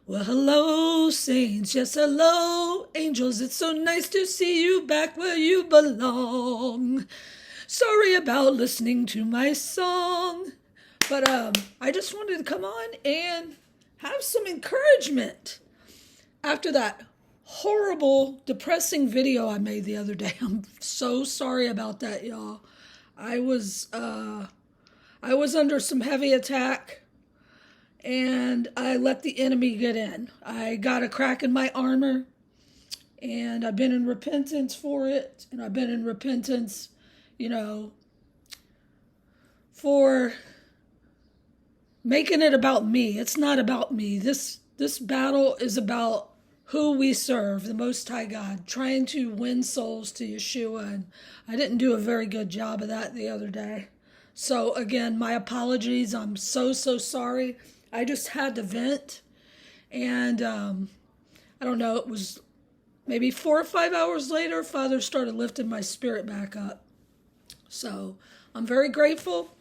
Well, hello, saints. Yes, hello, angels. It's so nice to see you back where you belong. Sorry about listening to my song, but I just wanted to come on and have some encouragement after that horrible, depressing video I made the other day. I'm so sorry about that, y'all. I was uh, I was under some heavy attack and I let the enemy get in. I got a crack in my armor, and I've been in repentance for it, and I've been in repentance, you know, for making it about me. It's not about me. This battle is about who we serve, the Most High God, trying to win souls to Yeshua, and I didn't do a very good job of that the other day. So again, my apologies. I'm so sorry. I just had to vent, and I don't know, it was maybe 4 or 5 hours later, Father started lifting my spirit back up. So I'm very grateful.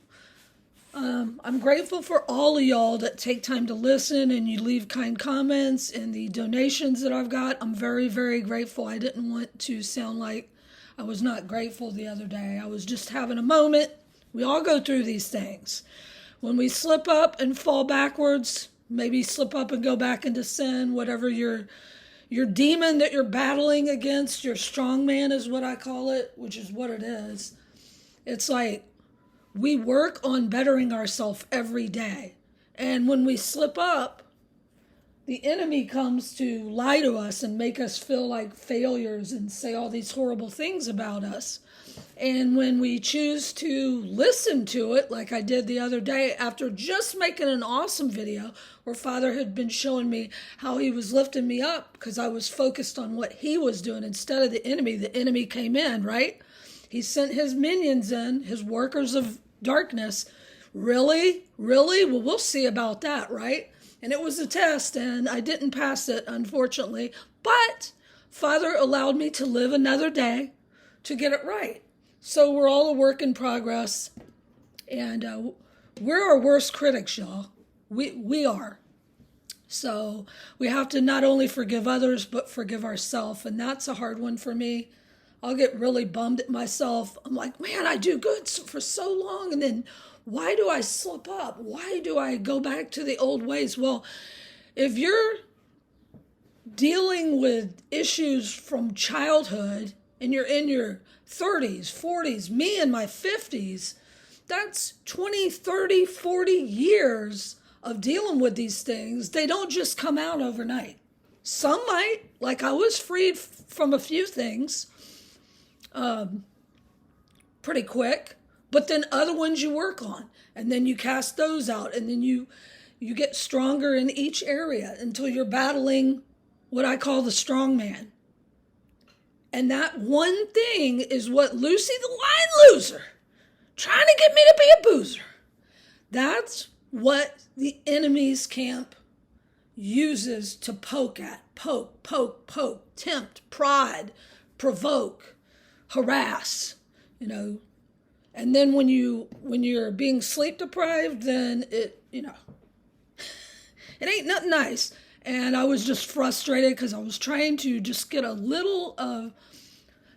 I'm grateful for all of y'all that take time to listen and you leave kind comments and the donations that I've got. I'm very grateful. I didn't want to sound like I was not grateful the other day. I was just having a moment. We all go through these things. When we slip up and fall backwards, maybe slip up and go back into sin, whatever your demon that you're battling against, your strong man is what I call it, which is what it is. It's like we work on bettering ourselves every day. And when we slip up, the enemy comes to lie to us and make us feel like failures and say all these horrible things about us. And when we choose to listen to it, like I did the other day, after just making an awesome video where Father had been showing me how he was lifting me up because I was focused on what he was doing instead of the enemy came in, right? He sent his minions in, his workers of darkness. Really? Well, we'll see about that, right? And it was a test, and I didn't pass it, unfortunately. But Father allowed me to live another day to get it right. So we're all a work in progress, and we're our worst critics, y'all. We are. So we have to not only forgive others, but forgive ourselves, and that's a hard one for me. I'll get really bummed at myself. I'm like, man, I do good for so long, and then why do I slip up? Why do I go back to the old ways? Well, if you're dealing with issues from childhood and you're in your 30s, 40s, me in my 50s, that's 20, 30, 40 years of dealing with these things. They don't just come out overnight. Some might, like I was freed from a few things pretty quick, but then other ones you work on, and then you cast those out, and then you get stronger in each area until you're battling what I call the strong man. And that one thing is what Lucy the Line Loser, trying to get me to be a boozer. That's what the enemy's camp uses to poke at. Poke, tempt, prod, provoke, harass, And then when you're being sleep deprived, then it ain't nothing nice. And I was just frustrated because I was trying to just get a little of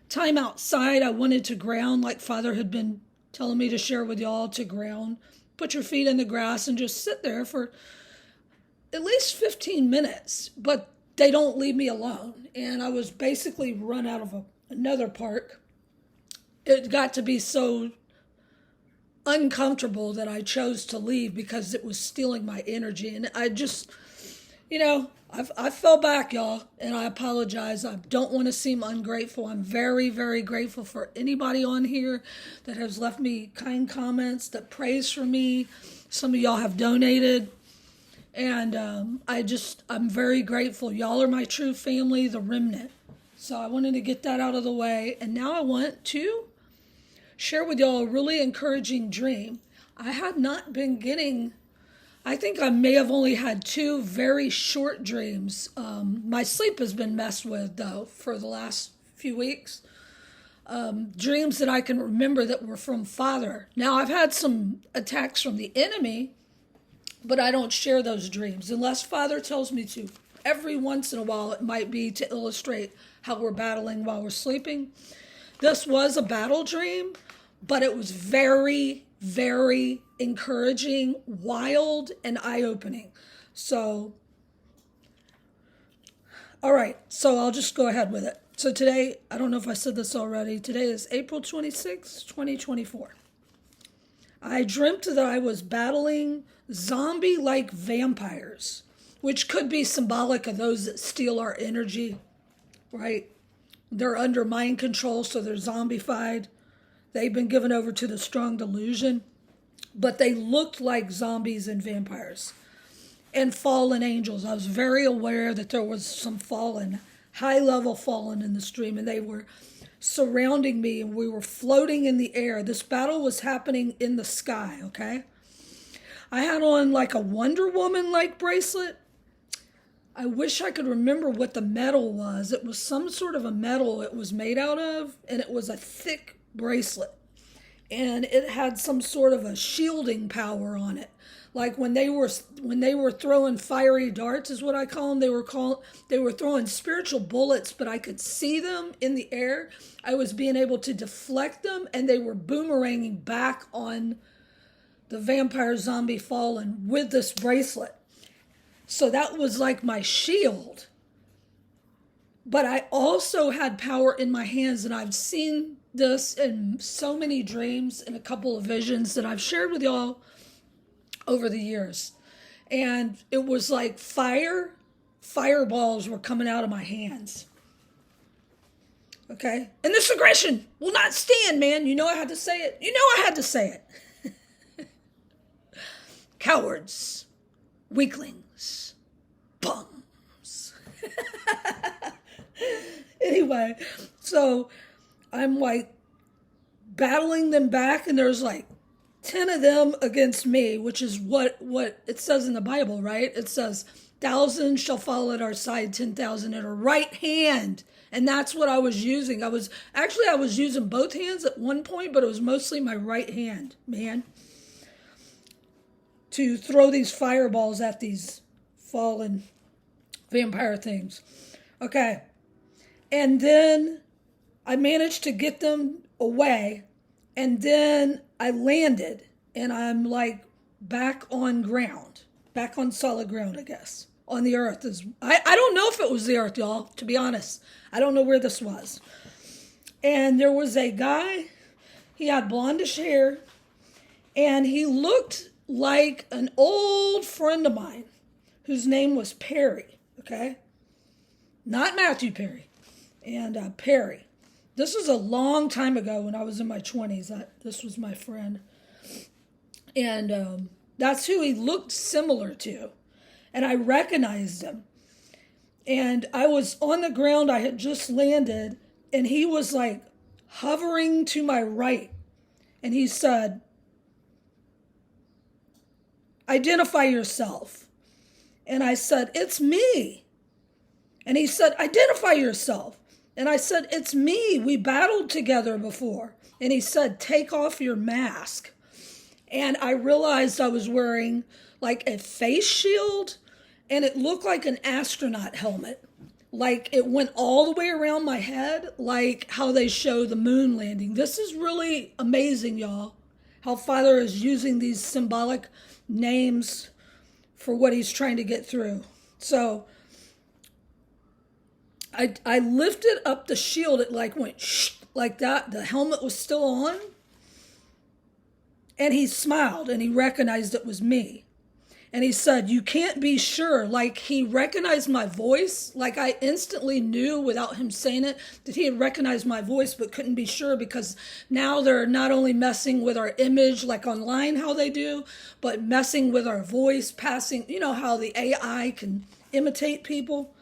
time outside. I wanted to ground, like Father had been telling me to share with y'all, to ground. Put your feet in the grass and just sit there for at least 15 minutes. But they don't leave me alone. And I was basically run out of another park. It got to be so uncomfortable that I chose to leave because it was stealing my energy. And I just, I fell back, y'all, and I apologize. I don't want to seem ungrateful. I'm very grateful for anybody on here that has left me kind comments, that prays for me. Some of y'all have donated, and I'm very grateful. Y'all are my true family, the remnant. So I wanted to get that out of the way, and now I want to share with y'all a really encouraging dream. I had not been getting, I think I may have only had 2 very short dreams. My sleep has been messed with, though, for the last few weeks. Dreams that I can remember that were from Father. Now, I've had some attacks from the enemy, but I don't share those dreams unless Father tells me to. Every once in a while, it might be to illustrate how we're battling while we're sleeping. This was a battle dream, but it was very, very encouraging, wild, and eye-opening. So, all right, so I'll just go ahead with it. So today, I don't know if I said this already, today is April 26, 2024. I dreamt that I was battling zombie-like vampires, which could be symbolic of those that steal our energy, right? They're under mind control, so they're zombified. They've been given over to the strong delusion, but they looked like zombies and vampires. And fallen angels. I was very aware that there was some fallen, high-level fallen in the stream, and they were surrounding me, and we were floating in the air. This battle was happening in the sky, okay? I had on like a Wonder Woman-like bracelet. I wish I could remember what the metal was. It was some sort of a metal it was made out of, and it was a thick bracelet. And it had some sort of a shielding power on it. Like when they were throwing fiery darts, is what I call them. They were throwing spiritual bullets, but I could see them in the air. I was being able to deflect them, and they were boomeranging back on the vampire zombie fallen with this bracelet. So that was like my shield. But I also had power in my hands, and I've seen this in so many dreams and a couple of visions that I've shared with y'all over the years. And it was like fireballs were coming out of my hands. Okay? And this aggression will not stand, man. You know I had to say it. Cowards. Weaklings. Bums. Anyway, so I'm like battling them back, and there's like 10 of them against me, which is what it says in the Bible, right? It says, 1,000 shall fall at our side, 10,000 at our right hand. And that's what I was using. I was using both hands at one point, but it was mostly my right hand, man, to throw these fireballs at these fallen vampire things. Okay. And then I managed to get them away, and then I landed, and I'm like back on solid ground, I guess. On the earth. I don't know if it was the earth, y'all, to be honest. I don't know where this was. And there was a guy, he had blondish hair, and he looked like an old friend of mine whose name was Perry, okay? Not Matthew Perry, and Perry. This was a long time ago when I was in my 20s. This was my friend. And that's who he looked similar to. And I recognized him. And I was on the ground. I had just landed. And he was like hovering to my right. And he said, "Identify yourself." And I said, "It's me." And he said, "Identify yourself." And I said, "It's me. We battled together before." And he said, "Take off your mask." And I realized I was wearing like a face shield, and it looked like an astronaut helmet. Like it went all the way around my head, like how they show the moon landing. This is really amazing, y'all, how Father is using these symbolic names for what he's trying to get through. So I lifted up the shield. It like went shh, like that. The helmet was still on. And he smiled, and he recognized it was me. And he said, "You can't be sure." Like he recognized my voice. Like I instantly knew without him saying it that he had recognized my voice, but couldn't be sure because now they're not only messing with our image like online how they do, but messing with our voice, passing, you know how the AI can imitate people.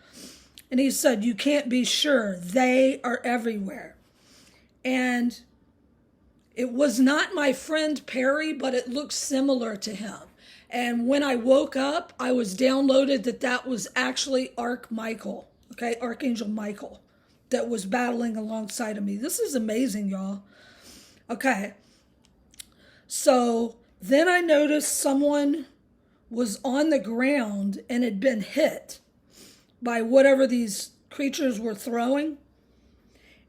And he said, "You can't be sure. They are everywhere." And it was not my friend Perry, but it looked similar to him. And when I woke up, I was downloaded that was actually Archangel Michael, that was battling alongside of me. This is amazing, y'all. Okay. So then I noticed someone was on the ground and had been hit by whatever these creatures were throwing.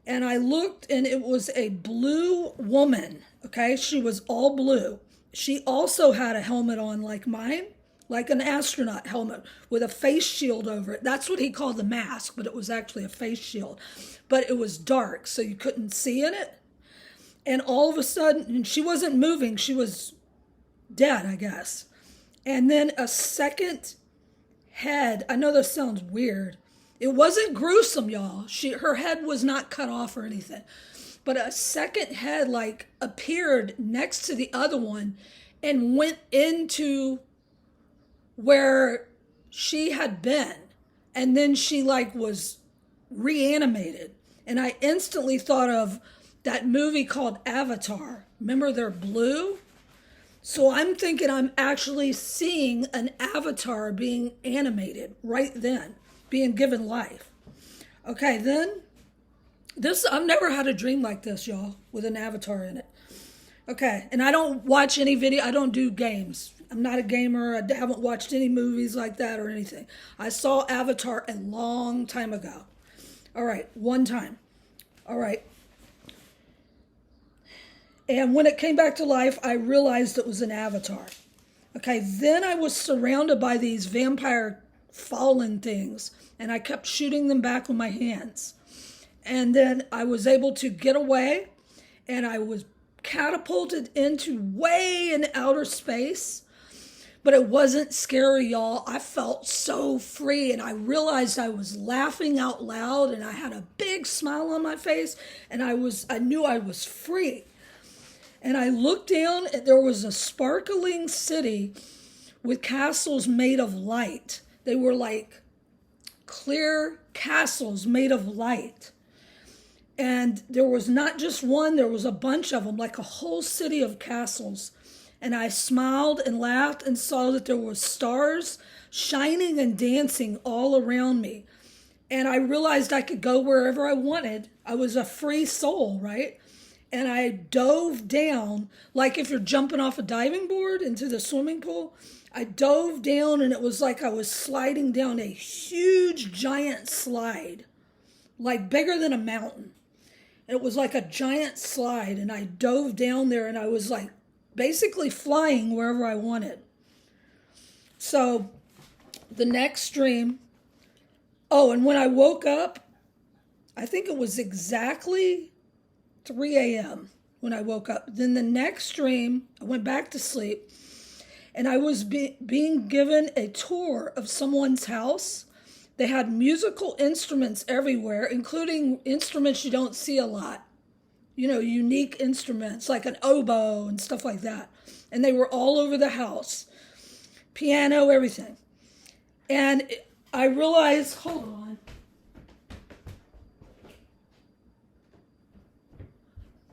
And I looked, and it was a blue woman. Okay, she was all blue. She also had a helmet on like mine, like an astronaut helmet with a face shield over it. That's what he called the mask, but it was actually a face shield. But it was dark, so you couldn't see in it. And all of a sudden, she wasn't moving. She was dead, I guess. And then a second head. I know this sounds weird. It wasn't gruesome, y'all. Her head was not cut off or anything. But a second head like appeared next to the other one and went into where she had been. And then she like was reanimated. And I instantly thought of that movie called Avatar. Remember, they're blue? So I'm thinking I'm actually seeing an avatar being animated right then, being given life. Okay, then I've never had a dream like this, y'all, with an avatar in it. Okay, and I don't watch any video. I don't do games. I'm not a gamer. I haven't watched any movies like that or anything. I saw Avatar a long time ago. All right, one time. All right. And when it came back to life, I realized it was an avatar. Okay, then I was surrounded by these vampire fallen things, and I kept shooting them back with my hands. And then I was able to get away, and I was catapulted into way in outer space. But it wasn't scary, y'all. I felt so free, and I realized I was laughing out loud, and I had a big smile on my face, and I knew I was free. And I looked down, and there was a sparkling city with castles made of light. They were like clear castles made of light. And there was not just one, there was a bunch of them, like a whole city of castles. And I smiled and laughed and saw that there were stars shining and dancing all around me. And I realized I could go wherever I wanted. I was a free soul, right? And I dove down, like if you're jumping off a diving board into the swimming pool. I dove down, and it was like I was sliding down a huge, giant slide, like bigger than a mountain. It was like a giant slide, and I dove down there, and I was like basically flying wherever I wanted. So the next dream, and when I woke up, I think it was exactly 3 a.m. when I woke up. Then the next dream, I went back to sleep, and I was being given a tour of someone's house. They had musical instruments everywhere, including instruments you don't see a lot. You know, unique instruments like an oboe and stuff like that. And they were all over the house. Piano, everything. And I realized, hold on.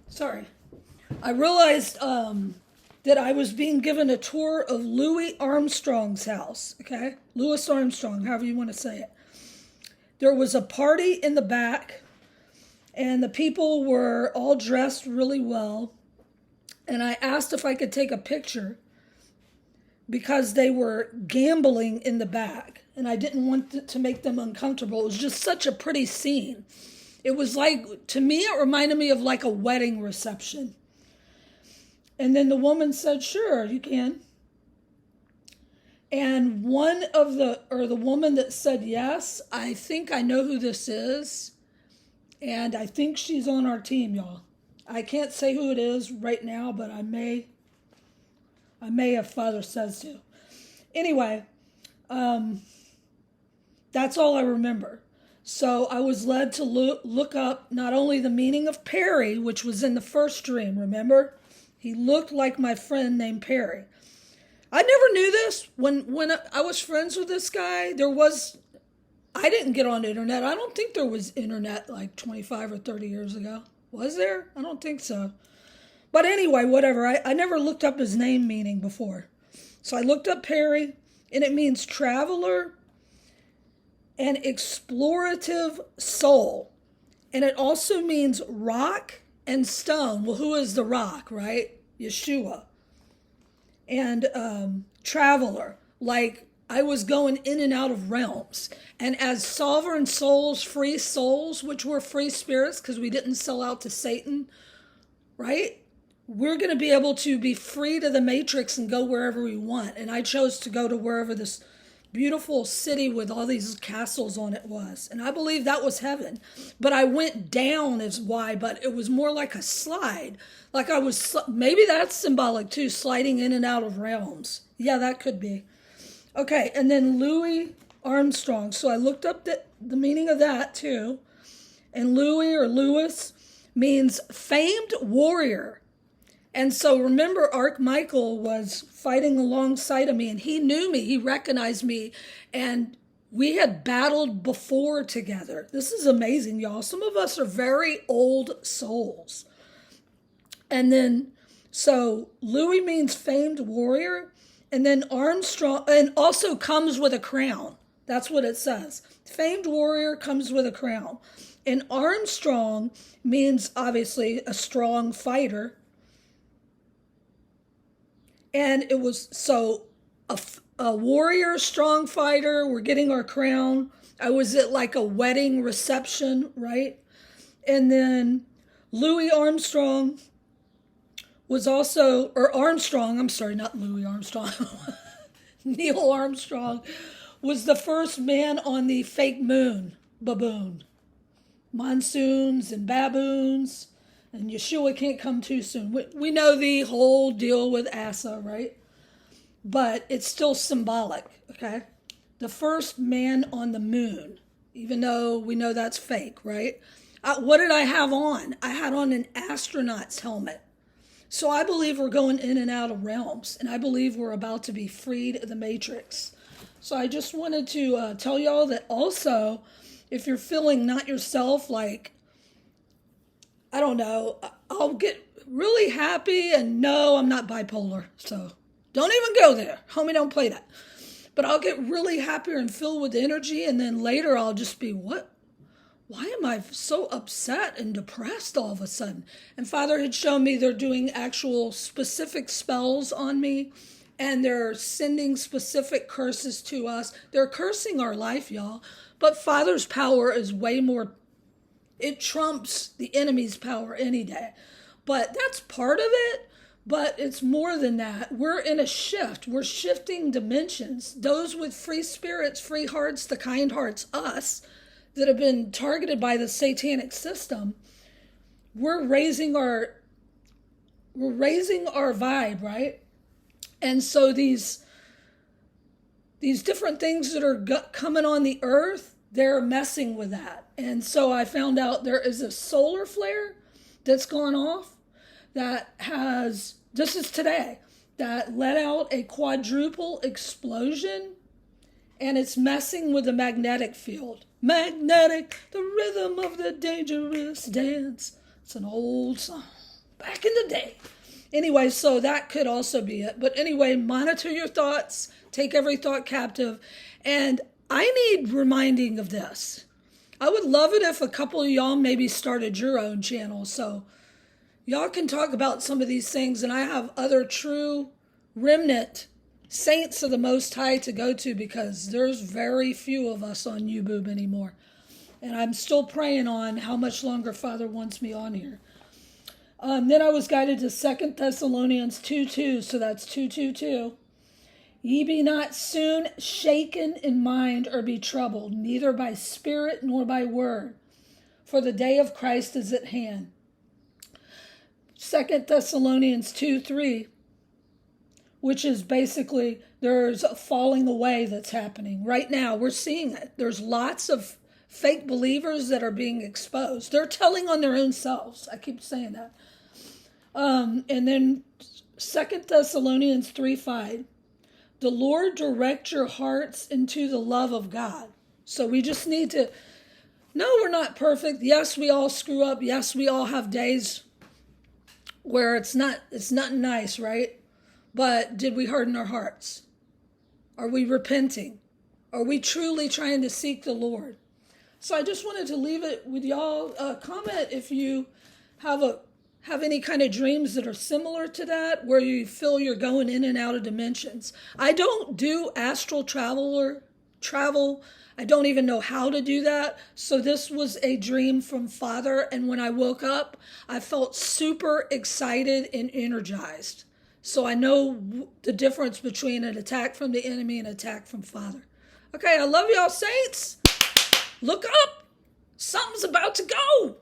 Sorry. I realized that I was being given a tour of Louis Armstrong's house, okay? Louis Armstrong, however you want to say it. There was a party in the back, and the people were all dressed really well. And I asked if I could take a picture because they were gambling in the back, and I didn't want to make them uncomfortable. It was just such a pretty scene. It was like, to me, it reminded me of like a wedding reception. And then the woman said, sure, you can. And the woman that said yes, I think I know who this is. And I think she's on our team, y'all. I can't say who it is right now, but I may if Father says to. Anyway, that's all I remember. So I was led to look up not only the meaning of Perry, which was in the first dream, remember? He looked like my friend named Perry. I never knew this. When I was friends with this guy, I didn't get on the internet. I don't think there was internet like 25 or 30 years ago. Was there? I don't think so. But anyway, whatever. I never looked up his name meaning before. So I looked up Perry, and it means traveler and explorative soul. And it also means rock and stone. Well, who is the rock, right? Yeshua. And traveler. like I was going in and out of realms. And as sovereign souls, free souls, which were free spirits because we didn't sell out to Satan, right? We're going to be able to be free to the matrix and go wherever we want. And I chose to go to wherever this beautiful city with all these castles on it was. And I believe that was heaven. But I went down is why, but it was more like a slide. Like I was, maybe that's symbolic too, sliding in and out of realms. Yeah, that could be. Okay, and then Louis Armstrong. So I looked up the meaning of that too. And Louis or Lewis means famed warrior. And so remember, Archmichael was fighting alongside of me, and he knew me, he recognized me, and we had battled before together. This is amazing, y'all. Some of us are very old souls. And then, so Louis means famed warrior, and then Armstrong, and also comes with a crown. That's what it says. Famed warrior comes with a crown. And Armstrong means, obviously, a strong fighter. And it was, so a warrior, strong fighter, we're getting our crown. I was at like a wedding reception, right? And then Louis Armstrong was also, or Armstrong, I'm sorry, not Louis Armstrong. Neil Armstrong was the first man on the fake moon, baboon. Monsoons and baboons. And Yeshua can't come too soon. We know the whole deal with Asa, right? But it's still symbolic, okay? The first man on the moon, even though we know that's fake, right? What did I have on? I had on an astronaut's helmet. So I believe we're going in and out of realms, and I believe we're about to be freed of the matrix. So I just wanted to tell y'all that also, if you're feeling not yourself, like, I don't know, I'll get really happy, and no, I'm not bipolar, so don't even go there. Homie, don't play that. But I'll get really happier and filled with energy, and then later I'll just be, what? Why am I so upset and depressed all of a sudden? And Father had shown me they're doing actual specific spells on me, and they're sending specific curses to us. They're cursing our life, y'all. But Father's power is way more, it trumps the enemy's power any day. But that's part of it, but it's more than that. We're in a shift. We're shifting dimensions. Those with free spirits, free hearts, the kind hearts, us, that have been targeted by the satanic system, we're raising our vibe, right? And so these different things that are coming on the earth, they're messing with that. And so I found out there is a solar flare that's gone off that has, this is today, that let out a quadruple explosion, and it's messing with the magnetic field. Magnetic, the rhythm of the dangerous dance. It's an old song, back in the day. Anyway, so that could also be it. But anyway, monitor your thoughts, take every thought captive. And I need reminding of this. I would love it if a couple of y'all maybe started your own channel, so y'all can talk about some of these things, and I have other true remnant saints of the Most High to go to, because there's very few of us on YouTube anymore. And I'm still praying on how much longer Father wants me on here. Then I was guided to 2 Thessalonians 2:2, so that's 2:2:2. Ye be not soon shaken in mind or be troubled, neither by spirit nor by word, for the day of Christ is at hand. 2 Thessalonians 2:3, which is basically there's a falling away that's happening. Right now, we're seeing it. There's lots of fake believers that are being exposed. They're telling on their own selves. I keep saying that. And then 2 Thessalonians 3:5. The Lord direct your hearts into the love of God. So we just need to, no, we're not perfect. Yes, we all screw up. Yes, we all have days where it's not nice, right? But did we harden our hearts? Are we repenting? Are we truly trying to seek the Lord? So I just wanted to leave it with y'all. Comment if you have have any kind of dreams that are similar to that, where you feel you're going in and out of dimensions? I don't do astral travel. I don't even know how to do that. So this was a dream from Father. And when I woke up, I felt super excited and energized. So I know the difference between an attack from the enemy and an attack from Father. Okay, I love y'all, saints. Look up. Something's about to go.